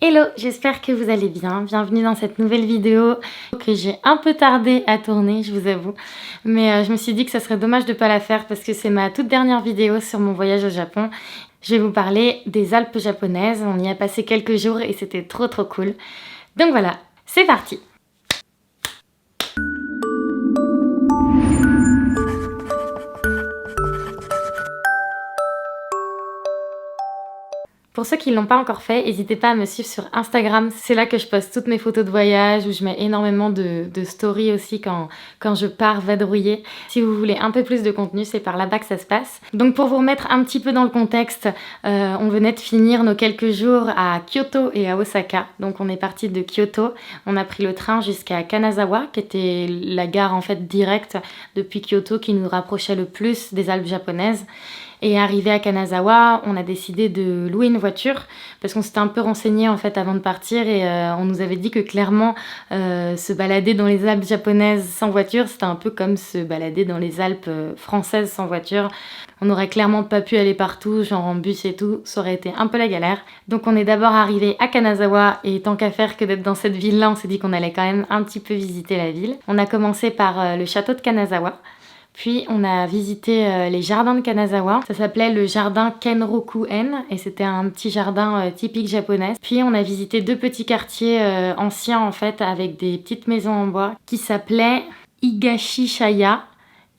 Hello, j'espère que vous allez bien. Bienvenue dans cette nouvelle vidéo que j'ai un peu tardé à tourner, je vous avoue. Mais je me suis dit que ça serait dommage de ne pas la faire parce que c'est ma toute dernière vidéo sur mon voyage au Japon. Je vais vous parler des Alpes japonaises. On y a passé quelques jours et c'était trop cool. Donc voilà, c'est parti! Pour ceux qui ne l'ont pas encore fait, n'hésitez pas à me suivre sur Instagram. C'est là que je poste toutes mes photos de voyage, où je mets énormément de stories aussi quand je pars vadrouiller. Si vous voulez un peu plus de contenu, c'est par là-bas que ça se passe. Donc pour vous remettre un petit peu dans le contexte, on venait de finir nos quelques jours à Kyoto et à Osaka. Donc on est parti de Kyoto, on a pris le train jusqu'à Kanazawa, qui était la gare en fait directe depuis Kyoto qui nous rapprochait le plus des Alpes japonaises. Et arrivé à Kanazawa, on a décidé de louer une voiture parce qu'on s'était un peu renseigné en fait avant de partir et on nous avait dit que clairement se balader dans les Alpes japonaises sans voiture, c'était un peu comme se balader dans les Alpes françaises sans voiture. On n'aurait clairement pas pu aller partout, genre en bus et tout, ça aurait été un peu la galère. Donc on est d'abord arrivé à Kanazawa et tant qu'à faire que d'être dans cette ville-là, on s'est dit qu'on allait quand même un petit peu visiter la ville. On a commencé par le château de Kanazawa. Puis on a visité les jardins de Kanazawa, ça s'appelait le jardin Kenroku-en et c'était un petit jardin typique japonais. Puis on a visité deux petits quartiers anciens en fait avec des petites maisons en bois qui s'appelaient Higashishaya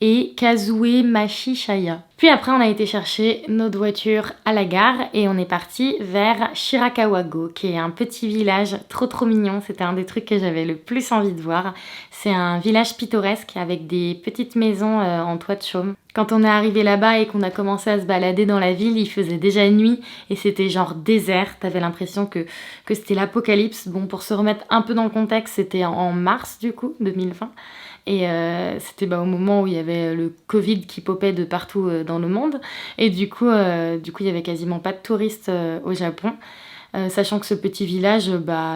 et Kazuemashishaya. Puis après on a été chercher notre voiture à la gare et on est parti vers Shirakawa-go qui est un petit village trop mignon. C'était un des trucs que j'avais le plus envie de voir. C'est un village pittoresque avec des petites maisons en toit de chaume. Quand on est arrivé là-bas et qu'on a commencé à se balader dans la ville, il faisait déjà nuit et c'était genre désert. T'avais l'impression que c'était l'apocalypse. Bon, pour se remettre un peu dans le contexte, c'était en mars du coup, 2020. Et c'était au moment où il y avait le Covid qui popait de partout dans le monde. Et du coup, il y avait quasiment pas de touristes au Japon. Sachant que ce petit village,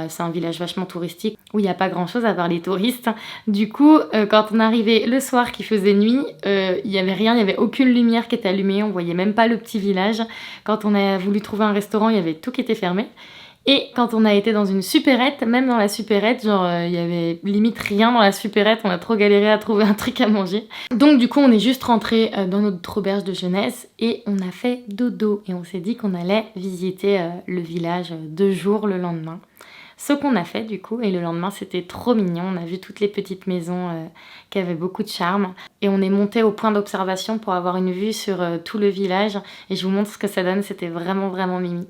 c'est un village vachement touristique où il n'y a pas grand chose à part les touristes. Du coup, quand on arrivait le soir qu'il faisait nuit, il n'y avait rien, il n'y avait aucune lumière qui était allumée, on voyait même pas le petit village. Quand on a voulu trouver un restaurant, il y avait tout qui était fermé. Et quand on a été dans une supérette, même dans la supérette, genre il y avait limite rien dans la supérette, on a trop galéré à trouver un truc à manger. Donc du coup on est juste rentré dans notre auberge de jeunesse et on a fait dodo. Et on s'est dit qu'on allait visiter le village 2 jours le lendemain. Ce qu'on a fait du coup, et le lendemain c'était trop mignon, on a vu toutes les petites maisons qui avaient beaucoup de charme. Et on est monté au point d'observation pour avoir une vue sur tout le village. Et je vous montre ce que ça donne, c'était vraiment mimi.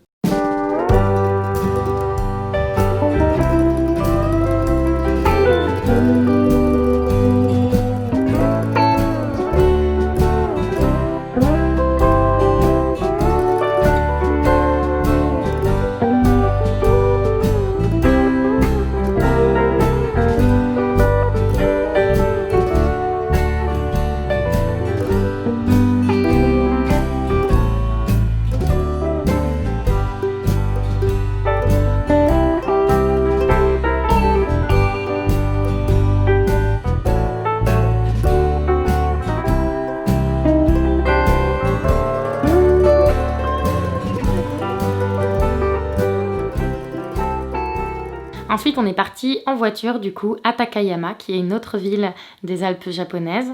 Ensuite, on est parti en voiture du coup à Takayama, qui est une autre ville des Alpes japonaises.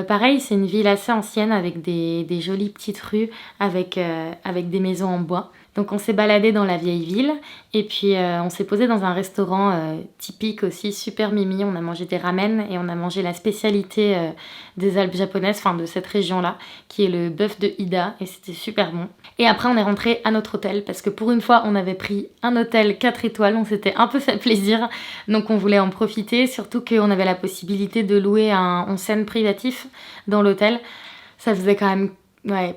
Pareil, c'est une ville assez ancienne avec des jolies petites rues avec des maisons en bois. Donc on s'est baladé dans la vieille ville et puis on s'est posé dans un restaurant typique aussi, super mimi. On a mangé des ramen et on a mangé la spécialité des Alpes japonaises, enfin de cette région-là, qui est le bœuf de Ida et c'était super bon. Et après on est rentré à notre hôtel parce que pour une fois on avait pris un hôtel 4 étoiles, on s'était un peu fait plaisir, donc on voulait en profiter, surtout qu'on avait la possibilité de louer un onsen privatif dans l'hôtel. Ça faisait quand même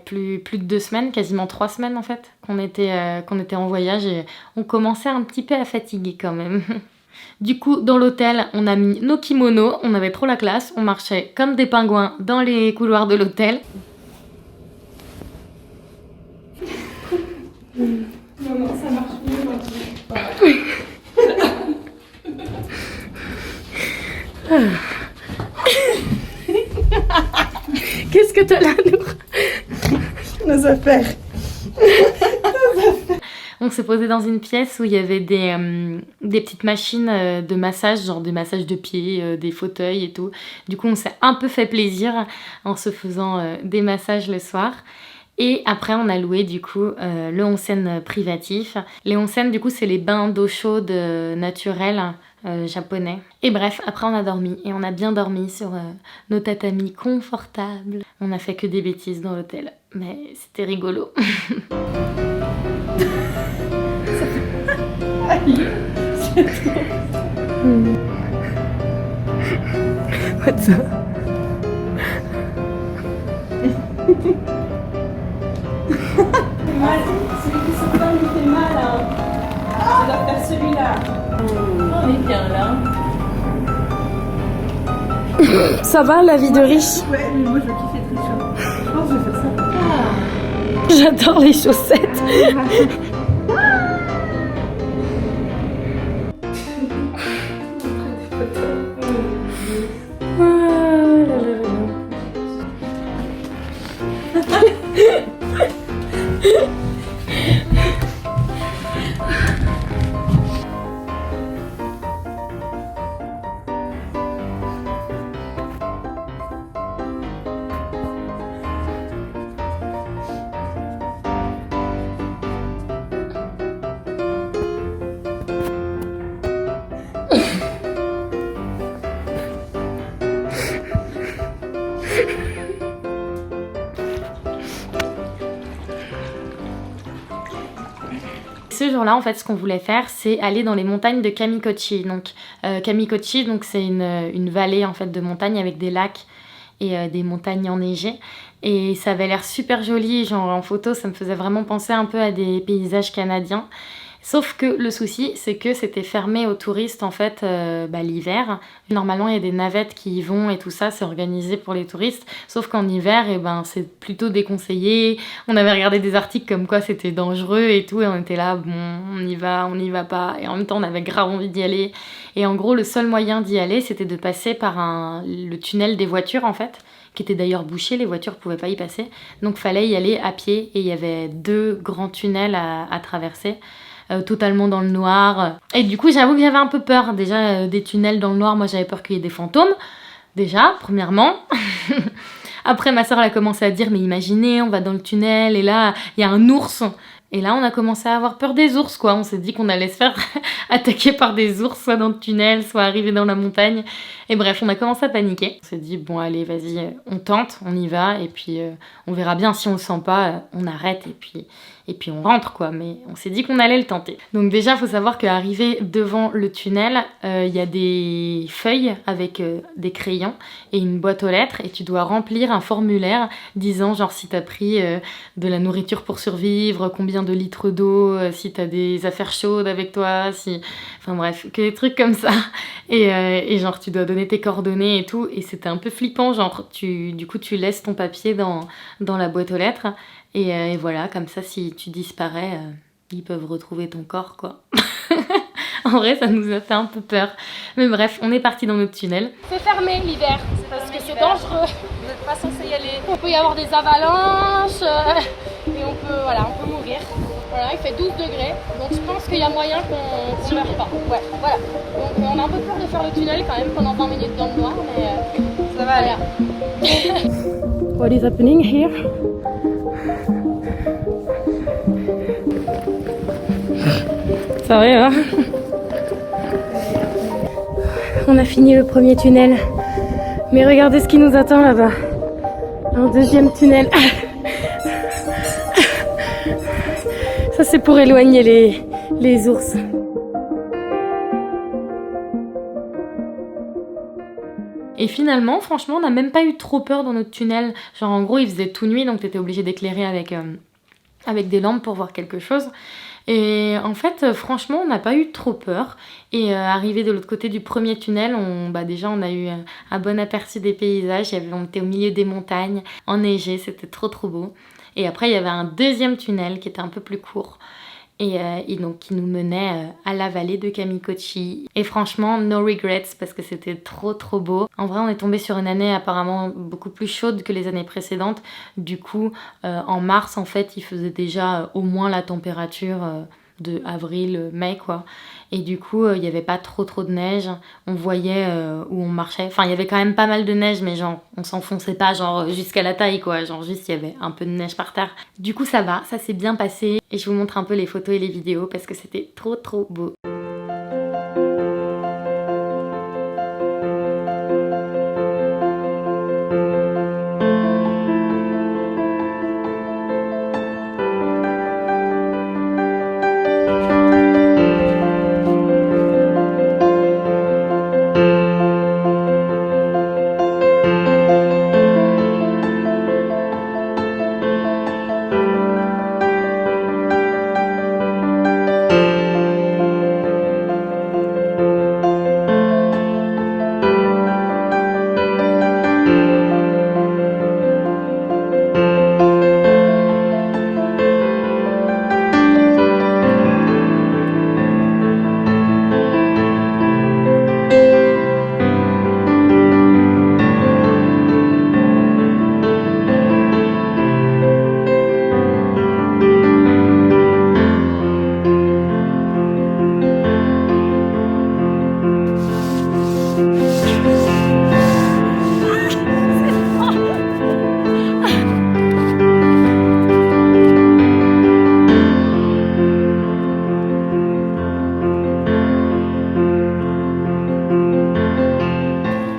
plus de 2 semaines, quasiment 3 semaines en fait, qu'on était en voyage et on commençait un petit peu à fatiguer quand même. Du coup, dans l'hôtel, on a mis nos kimonos, on avait trop la classe, on marchait comme des pingouins dans les couloirs de l'hôtel. Non, ça marche mieux. Qu'est-ce que t'as là, Nour? Nos affaires. On s'est posé dans une pièce où il y avait des petites machines de massage, genre des massages de pieds, des fauteuils et tout. Du coup, on s'est un peu fait plaisir en se faisant des massages le soir. Et après, on a loué du coup le onsen privatif. Les onsen, du coup, c'est les bains d'eau chaude naturels japonais. Et bref, après, on a dormi. Et on a bien dormi sur nos tatamis confortables. On a fait que des bêtises dans l'hôtel. Mais c'était rigolo. What's up? Mal. Celui qui se plaint lui fait mal. Hein. Tu dois faire celui-là. On est bien là. Ça va la vie de riche? Ouais, mais moi je kiffe être riche. Hein. Je pense que je vais faire ça. J'adore les chaussettes. Ce jour-là, en fait, ce qu'on voulait faire, c'est aller dans les montagnes de Kamikochi. Donc, Kamikochi, donc c'est une vallée en fait de montagnes avec des lacs et des montagnes enneigées. Et ça avait l'air super joli, genre en photo, ça me faisait vraiment penser un peu à des paysages canadiens. Sauf que le souci, c'est que c'était fermé aux touristes en fait l'hiver. Normalement, il y a des navettes qui y vont et tout ça, c'est organisé pour les touristes. Sauf qu'en hiver, c'est plutôt déconseillé. On avait regardé des articles comme quoi c'était dangereux et tout, et on était là, bon, on y va pas. Et en même temps, on avait grave envie d'y aller. Et en gros, le seul moyen d'y aller, c'était de passer par le tunnel des voitures en fait, qui était d'ailleurs bouché, les voitures pouvaient pas y passer. Donc, fallait y aller à pied, et il y avait 2 grands tunnels à traverser. Totalement dans le noir. Et du coup, j'avoue que j'avais un peu peur. Déjà, des tunnels dans le noir, moi j'avais peur qu'il y ait des fantômes. Déjà, premièrement. Après, ma soeur elle a commencé à dire, mais imaginez, on va dans le tunnel et là, il y a un ours. Et là, on a commencé à avoir peur des ours, quoi. On s'est dit qu'on allait se faire attaquer par des ours, soit dans le tunnel, soit arriver dans la montagne. Et bref, on a commencé à paniquer. On s'est dit, bon, allez, vas-y, on tente, on y va. Et puis, on verra bien si on le sent pas, on arrête et puis on rentre, quoi. Mais on s'est dit qu'on allait le tenter. Donc déjà, il faut savoir qu'arrivé devant le tunnel, il y a des feuilles avec des crayons et une boîte aux lettres. Et tu dois remplir un formulaire disant, genre, si t'as pris de la nourriture pour survivre, combien de litres d'eau, si t'as des affaires chaudes avec toi, si... Enfin bref, que des trucs comme ça. Et genre, tu dois donner tes coordonnées et tout. Et c'était un peu flippant, genre, du coup, tu laisses ton papier dans la boîte aux lettres. Et voilà, comme ça, si tu disparais, ils peuvent retrouver ton corps, quoi. En vrai, ça nous a fait un peu peur. Mais bref, on est parti dans notre tunnel. C'est fermé l'hiver, parce que c'est dangereux. Vous n'êtes pas censé y aller. On peut y avoir des avalanches et on peut mourir. Voilà, il fait 12 degrés, donc je pense qu'il y a moyen qu'on ne meure pas. Ouais, voilà. Donc on a un peu peur de faire le tunnel quand même pendant 20 minutes dans le noir, mais Ça va aller. What is happening here? Ça va, hein? On a fini le premier tunnel, mais regardez ce qui nous attend là-bas. Un deuxième tunnel. Ça c'est pour éloigner les ours. Et finalement, franchement, on n'a même pas eu trop peur dans notre tunnel. Genre en gros, il faisait tout nuit, donc t'étais obligé d'éclairer avec des lampes pour voir quelque chose. Et en fait, franchement, on n'a pas eu trop peur. Et arrivé de l'autre côté du premier tunnel, déjà on a eu un bon aperçu des paysages. On était au milieu des montagnes, enneigé, c'était trop trop beau. Et après, il y avait un deuxième tunnel qui était un peu plus court. Et donc qui nous menait à la vallée de Kamikochi. Et franchement, no regrets parce que c'était trop trop beau. En vrai, on est tombé sur une année apparemment beaucoup plus chaude que les années précédentes. Du coup, en mars, en fait, il faisait déjà au moins la température de avril, mai quoi. Et du coup, il n'y avait pas trop de neige. On voyait où on marchait. Enfin, il y avait quand même pas mal de neige, mais genre, on s'enfonçait pas genre jusqu'à la taille, quoi. Genre, juste, il y avait un peu de neige par terre. Du coup, ça va, ça s'est bien passé. Et je vous montre un peu les photos et les vidéos parce que c'était trop beau.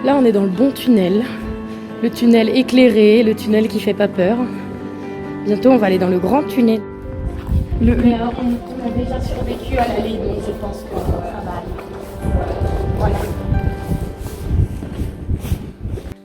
Là, on est dans le bon tunnel. Le tunnel éclairé, le tunnel qui fait pas peur. Bientôt, on va aller dans le grand tunnel. Mais on a déjà survécu à l'allée, donc je pense que ça va aller. Voilà.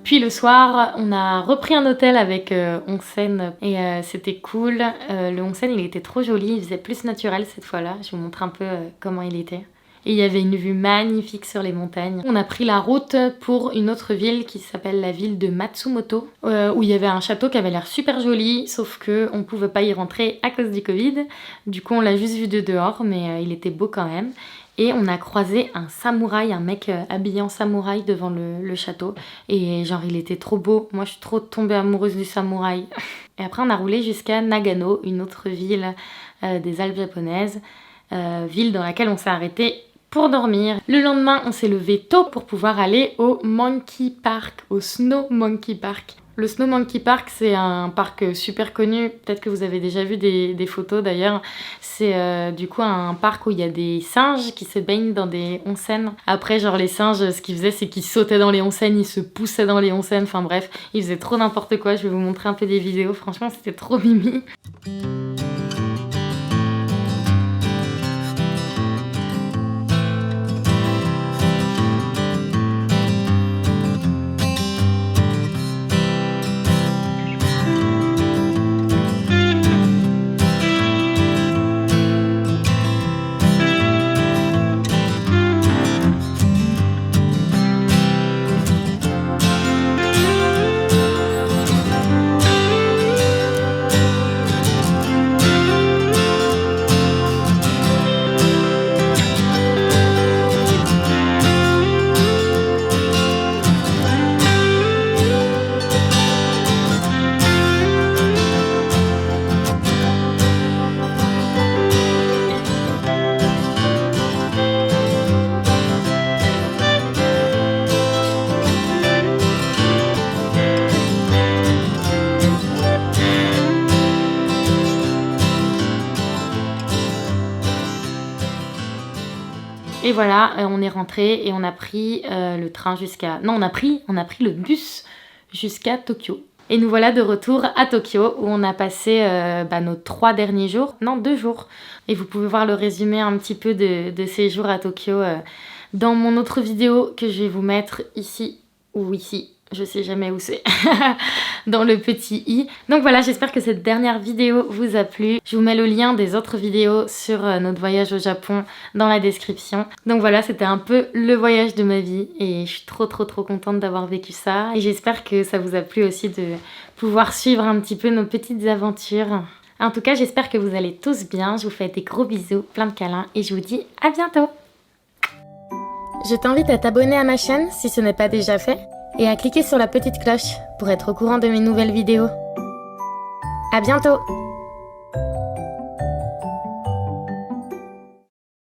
Puis le soir, on a repris un hôtel avec onsen et c'était cool. Le onsen, il était trop joli, il faisait plus naturel cette fois-là. Je vous montre un peu comment il était. Et il y avait une vue magnifique sur les montagnes. On a pris la route pour une autre ville qui s'appelle la ville de Matsumoto, où il y avait un château qui avait l'air super joli, sauf qu'on ne pouvait pas y rentrer à cause du Covid. Du coup, on l'a juste vu de dehors, mais il était beau quand même. Et on a croisé un samouraï, un mec habillé en samouraï devant le château. Et genre, il était trop beau. Moi, je suis trop tombée amoureuse du samouraï. Et après, on a roulé jusqu'à Nagano, une autre ville des Alpes japonaises. Ville dans laquelle on s'est arrêté pour dormir. Le lendemain, on s'est levé tôt pour pouvoir aller au Monkey Park, au Snow Monkey Park. Le Snow Monkey Park, c'est un parc super connu, peut-être que vous avez déjà vu des photos d'ailleurs. C'est du coup un parc où il y a des singes qui se baignent dans des onsen. Après, genre les singes, ce qu'ils faisaient, c'est qu'ils sautaient dans les onsen, ils se poussaient dans les onsen, enfin bref, ils faisaient trop n'importe quoi. Je vais vous montrer un peu des vidéos, franchement c'était trop mimi. Et voilà, on est rentré et on a pris le train jusqu'à... Non, on a pris le bus jusqu'à Tokyo. Et nous voilà de retour à Tokyo où on a passé nos 3 derniers jours, non 2 jours. Et vous pouvez voir le résumé un petit peu de ces jours à Tokyo dans mon autre vidéo que je vais vous mettre ici ou ici. Je sais jamais où c'est, dans le petit i. Donc voilà, j'espère que cette dernière vidéo vous a plu. Je vous mets le lien des autres vidéos sur notre voyage au Japon dans la description. Donc voilà, c'était un peu le voyage de ma vie et je suis trop contente d'avoir vécu ça. Et j'espère que ça vous a plu aussi de pouvoir suivre un petit peu nos petites aventures. En tout cas, j'espère que vous allez tous bien. Je vous fais des gros bisous, plein de câlins et je vous dis à bientôt. Je t'invite à t'abonner à ma chaîne si ce n'est pas déjà fait. Et à cliquer sur la petite cloche pour être au courant de mes nouvelles vidéos. À bientôt!